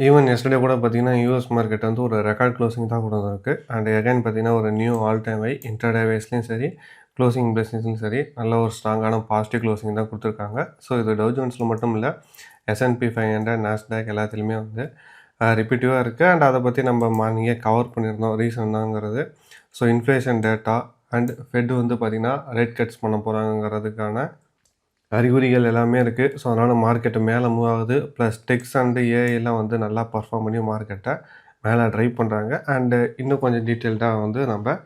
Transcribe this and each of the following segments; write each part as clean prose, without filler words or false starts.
Even yesterday கூட பார்த்தீங்கன்னா, US market வந்து ஒரு ரெக்கார்ட் க்ளோசிங் தான் கொடுத்துருக்கு. அண்ட் அகைன் பார்த்தீங்கன்னா, ஒரு new all time high intraday வைஸ்லயும் சரி, க்ளோசிங் பேசிஸ்லயும் சரி, நல்ல ஒரு ஸ்ட்ராங்கான பாசிட்டிவ் க்ளோசிங் தான் கொடுத்துருக்காங்க. ஸோ இது டவ் ஜோன்ஸ்ல மட்டும் இல்ல, S&P 500, நாஸ்டாக் எல்லாத்துலயுமே வந்து ரிப்பீட்டிவா இருக்கு. அண்ட் அத பத்தி நம்ம மார்னிங்கே கவர் பண்ணியிருந்தோம். ரீசன் என்னங்கிறது. So inflation data and fed வந்து பார்த்தீங்கன்னா, ரேட் கட்ஸ் பண்ண போறாங்கங்கிறதுக்கான அறிகுறிகள் எல்லாமே இருக்குது. ஸோ அதனால் மார்க்கெட்டு மேலே மூவ் ஆகுது. ப்ளஸ் டெக்ஸ் அண்டு ஏஐலாம் வந்து நல்லா பர்ஃபார்ம் பண்ணி மார்க்கெட்டை மேலே ட்ரைவ் பண்ணுறாங்க. அண்டு இன்னும் கொஞ்சம் டீட்டெயில்டாக வந்து நம்ம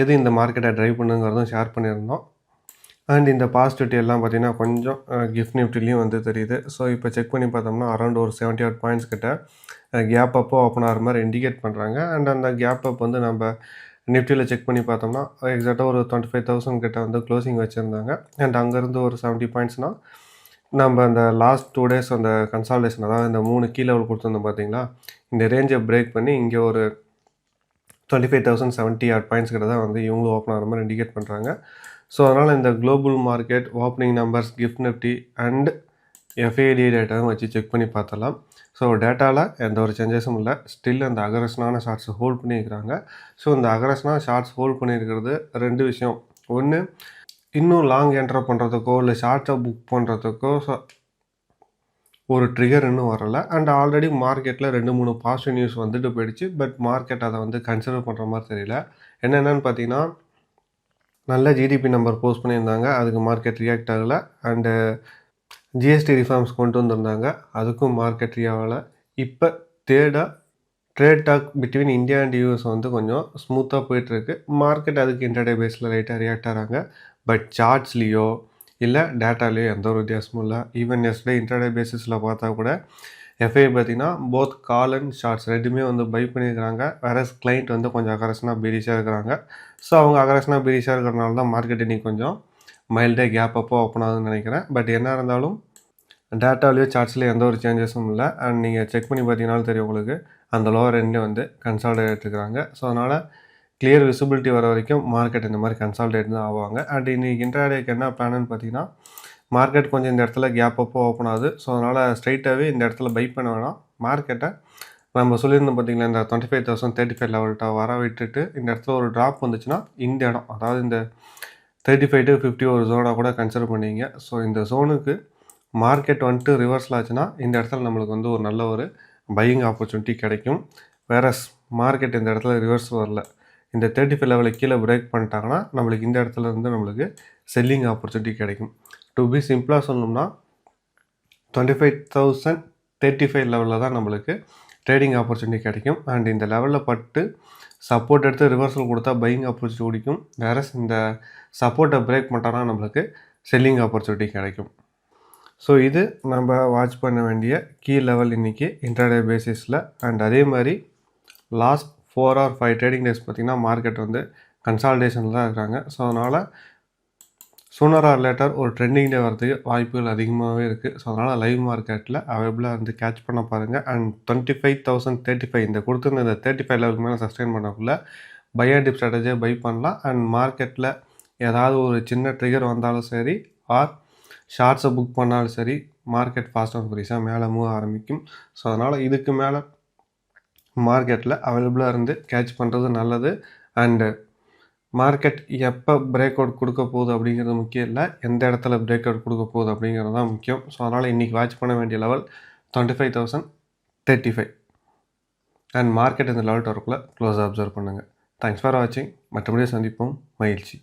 எது இந்த மார்க்கெட்டை ட்ரைவ் பண்ணுங்கிறதும் ஷேர் பண்ணியிருந்தோம். அண்ட் இந்த பாசிட்டிவிட்டி எல்லாம் பார்த்தீங்கன்னா கொஞ்சம் கிஃப்ட் நிஃப்டிலையும் வந்து தெரியுது. ஸோ இப்போ செக் பண்ணி பார்த்தோம்னா அரௌண்ட் ஒரு 78 பாயிண்ட்ஸ் கிட்ட கேப் அப்போ ஓப்பன் ஆகிற மாதிரி இண்டிகேட் பண்ணுறாங்க. அண்ட் அந்த கேப் அப் வந்து நம்ம நிஃப்டியில் செக் பண்ணி பார்த்தோம்னா எக்ஸாக்டாக ஒரு 25,000 கிட்ட வந்து க்ளோசிங் வச்சுருந்தாங்க. அண்ட் அங்கேருந்து ஒரு 70 பாயிண்ட்ஸ்னால் நம்ம அந்த லாஸ்ட் 2 டேஸ் அந்த கன்சால்டேஷன், அதாவது இந்த 3 கீ லெவல் கொடுத்துருந்தோம் பார்த்தீங்களா, இந்த ரேஞ்சை பிரேக் பண்ணி இங்கே ஒரு 25,070 பாயிண்ட்ஸ் கிட்ட தான் வந்து இவங்களும் ஓப்பன் ஆகிற மாதிரி இண்டிகேட் பண்ணுறாங்க. ஸோ அதனால் இந்த global market opening numbers, gift Nifty and FID டேட்டாவும் வச்சு செக் பண்ணி பார்த்தலாம். ஸோ டேட்டாவில் எந்த ஒரு சேஞ்சஸும் இல்லை. ஸ்டில் அந்த அக்ரஷனான ஷார்ட்ஸ் ஹோல்ட் பண்ணியிருக்கிறாங்க. ஸோ இந்த அக்ரஷனான ஷார்ட்ஸ் ஹோல்ட் பண்ணியிருக்கிறது 2 விஷயம். ஒன்று, இன்னும் லாங் என்டர் பண்ணுறதுக்கோ இல்லை ஷார்ட்ஸை புக் பண்ணுறதுக்கோ ஒரு ட்ரிகர் இன்னும் வரலை. அண்ட் ஆல்ரெடி மார்க்கெட்டில் 2-3 பாசிட்டிவ் நியூஸ் வந்துட்டு போயிடுச்சு. பட் மார்க்கெட் அதை வந்து கன்சிடர் பண்ணுற மாதிரி தெரியல. என்னென்னு பார்த்தீங்கன்னா, நல்ல ஜிடிபி நம்பர் போஸ்ட் பண்ணியிருந்தாங்க. அதுக்கு மார்க்கெட் ரியாக்ட் ஆகலை. அண்டு ஜிஎஸ்டி ரிஃபார்ம்ஸ் கொண்டு வந்திருந்தாங்க. அதுக்கும் மார்க்கெட் ரியாகலை. இப்போ தேர்டாக trade talk between India and US வந்து கொஞ்சம் ஸ்மூத்தாக போயிட்டுருக்கு. மார்க்கெட் அதுக்கு இன்டர்டே பேஸில் லைட்டாக ரியாக்ட் ஆகிறாங்க. பட் சார்ட்ஸ்லேயோ இல்லை டேட்டாலேயோ எந்த ஒரு வித்தியாசமும் இல்லை. ஈவன் எஸ்டே இன்டர்டே பேசிஸில் பார்த்தா கூட எஃப்ஐ பார்த்தீங்கன்னா போத் கால் அண்ட் ஷார்ட்ஸ் ரெண்டுமே வந்து பை பண்ணியிருக்கிறாங்க. வேற கிளைண்ட் வந்து கொஞ்சம் அக்ரஷனாக பீரிஷாக இருக்கிறாங்க. ஸோ அவங்க அக்ரஷனாக பீரிஷாக இருக்கிறனால தான் மார்க்கெட் இன்னைக்கு கொஞ்சம் மைல்டே கேப் அப்போ ஓப்பன் ஆகுதுன்னு நினைக்கிறேன். பட் என்ன இருந்தாலும் டேட்டாலேயோ சார்ட்ஸ்லேயோ எந்த ஒரு சேஞ்சஸும் இல்லை. அண்ட் நீங்கள் செக் பண்ணி பார்த்தீங்கன்னாலும் தெரியும் உங்களுக்கு, அந்த லோவர் எண்டே வந்து கன்சால்டேட் இருக்கிறாங்க. ஸோ அதனால் கிளியர் விசிபிலிட்டி வர வரைக்கும் மார்க்கெட் இந்த மாதிரி கன்சால்டேட் தான் ஆவாங்க. அண்ட் இன்றைக்கி இன்ட்ராடேக்கு என்ன பிளான்னு பார்த்தீங்கன்னா, மார்க்கெட் கொஞ்சம் இந்த இடத்துல கேப் அப்போ ஓப்பன் ஆகுது. ஸோ அதனால் ஸ்ட்ரைட்டாகவே இந்த இடத்துல பை பண்ண வேணாம். மார்க்கெட்டை நம்ம சொல்லியிருந்தோம் பார்த்தீங்களா, இந்த 25,035 லெவல்கிட்ட வர விட்டுட்டு இந்த இடத்துல ஒரு ட்ராப் வந்துச்சுன்னா இந்த இடம், அதாவது இந்த 35 to 50 ஒரு ஜோனாக கூட கன்சிடர் பண்ணிங்க. ஸோ இந்த ஜோனுக்கு மார்க்கெட் வந்துட்டு ரிவர்ஸில் ஆச்சுன்னா இந்த இடத்துல நம்மளுக்கு வந்து ஒரு நல்ல ஒரு பையிங் ஆப்பர்ச்சுனிட்டி கிடைக்கும். வேறஸ் மார்க்கெட் இந்த இடத்துல ரிவர்ஸ் வரல, இந்த 35 லெவலுக்கு கீழே பிரேக் பண்ணிட்டாங்கன்னா நம்மளுக்கு இந்த இடத்துல இருந்து நம்மளுக்கு செல்லிங் ஆப்பர்ச்சுனிட்டி கிடைக்கும். டு பி சிம்பிளாக சொல்லணும்னா 25,035 லெவலில் தான் நம்மளுக்கு ட்ரேடிங் ஆப்பர்ச்சுனிட்டி கிடைக்கும். அண்ட் இந்த லெவலில் பட்டு சப்போர்ட் எடுத்து ரிவர்சல் கொடுத்தா பையிங் ஆப்பர்ச்சுனிட்டி கிடைக்கும். வேறஸ் இந்த சப்போர்ட்டை பிரேக் பண்ணிட்டாங்கன்னா நம்மளுக்கு செல்லிங் ஆப்பர்ச்சுனிட்டி கிடைக்கும். ஸோ இது நம்ம வாட்ச் பண்ண வேண்டிய கீ லெவல் இன்றைக்கி இன்ட்ராடே பேசிஸில். அண்ட் அதே மாதிரி லாஸ்ட் 4 or 5 ட்ரேடிங் டேஸ் பார்த்திங்கன்னா மார்க்கெட் வந்து கன்சால்டேஷனில் தான் இருக்காங்க. ஸோ அதனால் சூனர் ஆர் லேட்டர் ஒரு ட்ரெண்டிங் டே வரதுக்கு வாய்ப்புகள் அதிகமாகவே இருக்குது. ஸோ அதனால் லைவ் மார்க்கெட்டில் அவைலபிளாக இருந்து கேட்ச் பண்ண பாருங்கள். அண்ட் 25,035 இந்த கொடுத்துருந்த இந்த 35 லெவலுக்கு மேலே சஸ்டெயின் பண்ணக்குள்ள பை அண்ட் டிப் ஸ்ட்ராட்டஜியை பை பண்ணலாம். அண்ட் மார்க்கெட்டில் ஏதாவது ஒரு சின்ன ட்ரிகர் வந்தாலும் சரி, ஆர் ஷார்ட்ஸை புக் பண்ணாலும் சரி, மார்க்கெட் ஃபாஸ்ட் அண்ட் ஃப்ரீஸாக மேலே மூவ் ஆரம்பிக்கும். ஸோ அதனால் இதுக்கு மேலே மார்க்கெட்டில் அவைலபிளாக இருந்து கேட்ச் பண்ணுறது நல்லது. அண்டு மார்க்கெட் எப்போ பிரேக் அவுட் கொடுக்க போகுது அப்படிங்கிறது முக்கியம் இல்லை, எந்த இடத்துல பிரேக் அவுட் கொடுக்க போகுது அப்படிங்கிறது தான் முக்கியம். ஸோ அதனால் இன்றைக்கி வாட்ச் பண்ண வேண்டிய லெவல் 25,035 அண்ட் மார்க்கெட் இந்த லெவல் வரக்குள்ளே க்ளோஸ் அப்சர்வ் பண்ணுங்கள். தேங்க்ஸ் ஃபார் வாட்சிங். மற்றபடியே சந்திப்போம். மகிழ்ச்சி.